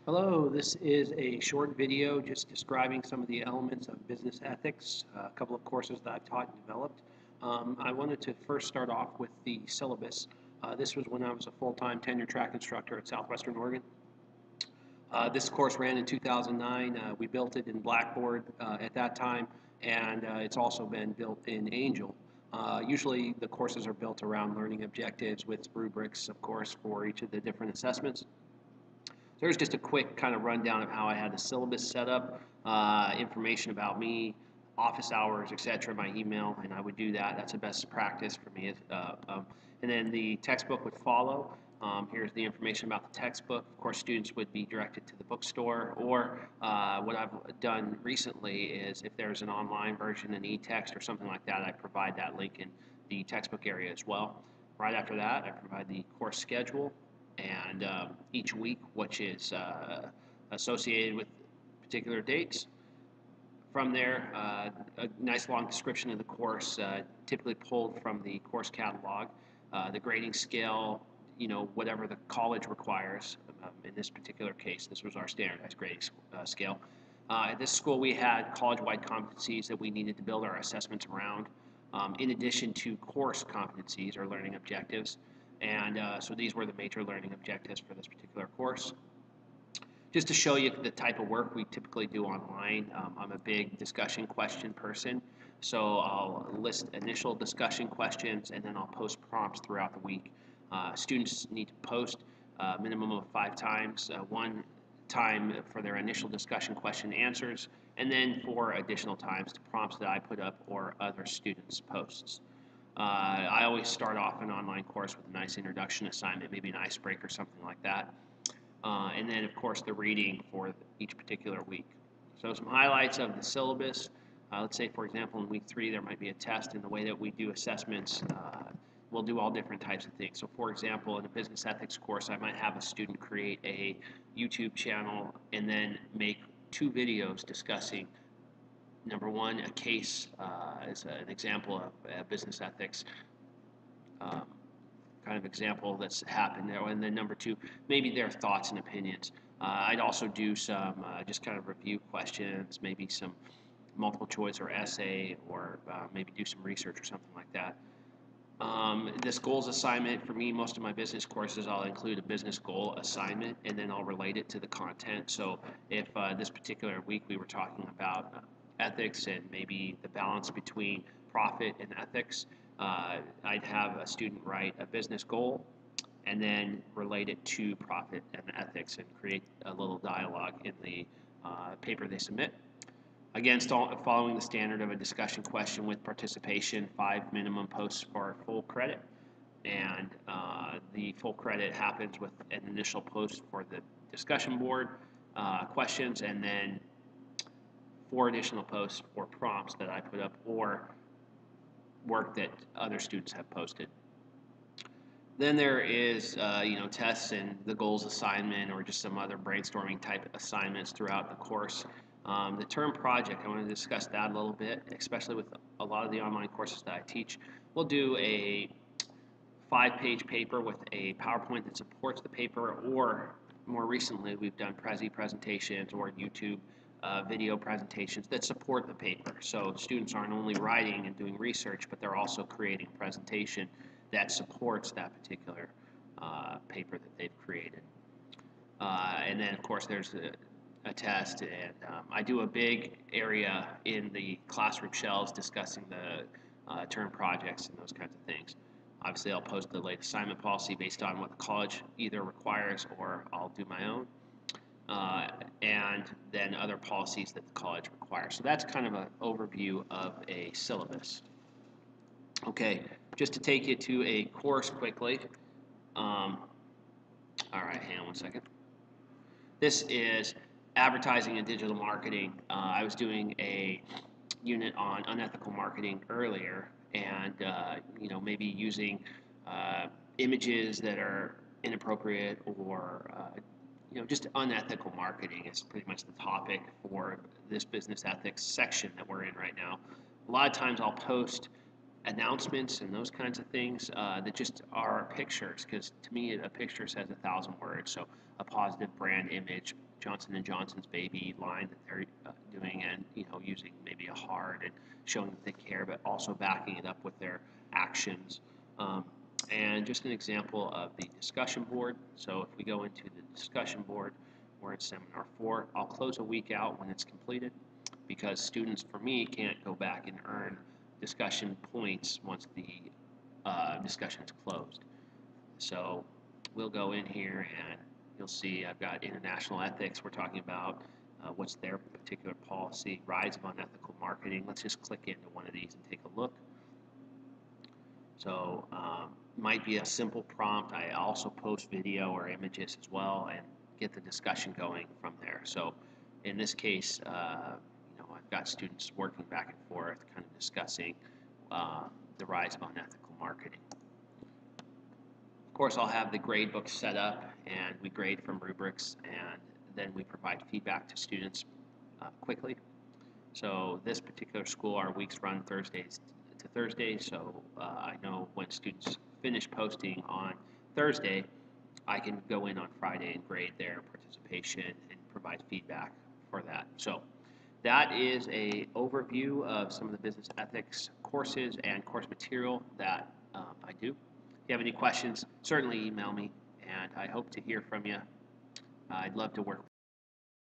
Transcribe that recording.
Hello, this is a short video just describing some of the elements of business ethics, a couple of courses that I've taught and developed. I wanted to first start off with the syllabus. This was when I was a full-time tenure track instructor at Southwestern Oregon. This course ran in 2009. We built it in Blackboard at that time, and it's also been built in Angel. Usually the courses are built around learning objectives with rubrics, of course, for each of the different assessments. So here's just a quick kind of rundown of how I had the syllabus set up, information about me, office hours, etc., my email, and I would do that. That's a best practice for me. And then the textbook would follow. Here's the information about the textbook. Of course, students would be directed to the bookstore, or what I've done recently is if there's an online version, an e-text or something like that, I provide that link in the textbook area as well. Right after that, I provide the course schedule and each week, which is associated with particular dates. From there, a nice long description of the course, typically pulled from the course catalog, the grading scale, whatever the college requires. In this particular case, this was our standardized grading scale. At this school, we had college-wide competencies that we needed to build our assessments around, in addition to course competencies or learning objectives. And so these were the major learning objectives for this particular course. Just to show you the type of work we typically do online, I'm a big discussion question person. So I'll list initial discussion questions and then I'll post prompts throughout the week. Students need to post a minimum of 5 times, one time for their initial discussion question answers, and then 4 additional times to prompts that I put up or other students' posts. I always start off an online course with a nice introduction assignment, maybe an icebreaker, something like that. And then, of course, the reading for each particular week. So some highlights of the syllabus. Let's say, for example, in week 3, there might be a test. In the way that we do assessments, we'll do all different types of things. So, for example, in a business ethics course, I might have a student create a YouTube channel and then make 2 videos discussing number 1, a case as an example of business ethics kind of example that's happened there, and then number 2, maybe their thoughts and opinions. I'd also do some just kind of review questions, maybe some multiple choice or essay, or maybe do some research or something like that. This goals assignment, for me, most of my business courses, I'll include a business goal assignment, and then I'll relate it to the content. So if this particular week we were talking about ethics and maybe the balance between profit and ethics, I'd have a student write a business goal and then relate it to profit and ethics and create a little dialogue in the paper they submit. Again, following the standard of a discussion question with participation, 5 minimum posts for full credit. And the full credit happens with an initial post for the discussion board questions, and then 4 additional posts or prompts that I put up or work that other students have posted. Then there is, tests and the goals assignment or just some other brainstorming type assignments throughout the course. The term project, I want to discuss that a little bit, especially with a lot of the online courses that I teach. We'll do a 5-page paper with a PowerPoint that supports the paper, or more recently we've done presentations or YouTube video presentations that support the paper. So students aren't only writing and doing research, but they're also creating a presentation that supports that particular paper that they've created. And then, of course, there's a test, and I do a big area in the classroom shells discussing the term projects and those kinds of things. Obviously, I'll post the late assignment policy based on what the college either requires or I'll do my own. And then other policies that the college requires. So that's kind of an overview of a syllabus. Okay, just to take you to a course quickly. All right, hang on one second. This is advertising and digital marketing. I was doing a unit on unethical marketing earlier, and maybe using images that are inappropriate or just unethical marketing is pretty much the topic for this business ethics section that we're in right now. A lot of times I'll post announcements and those kinds of things that just are pictures, because to me a picture says 1,000 words. So a positive brand image, Johnson & Johnson's baby line that they're doing, and using maybe a heart and showing that they care, but also backing it up with their actions. And just an example of the discussion board. So if we go into the discussion board, we're in Seminar 4. I'll close a week out when it's completed, because students, for me, can't go back and earn discussion points once the discussion is closed. So we'll go in here and you'll see I've got international ethics. We're talking about what's their particular policy, rise of unethical marketing. Let's just click into one of these and take a look. So might be a simple prompt. I also post video or images as well and get the discussion going from there. So in this case, I've got students working back and forth, kind of discussing the rise of unethical marketing. Of course, I'll have the grade book set up, and we grade from rubrics, and then we provide feedback to students quickly. So this particular school, our weeks run Thursdays to Thursday, so I know when students finish posting on Thursday, I can go in on Friday and grade their participation and provide feedback for that. So that is an overview of some of the business ethics courses and course material that I do. If you have any questions, certainly email me, and I hope to hear from you. I'd love to work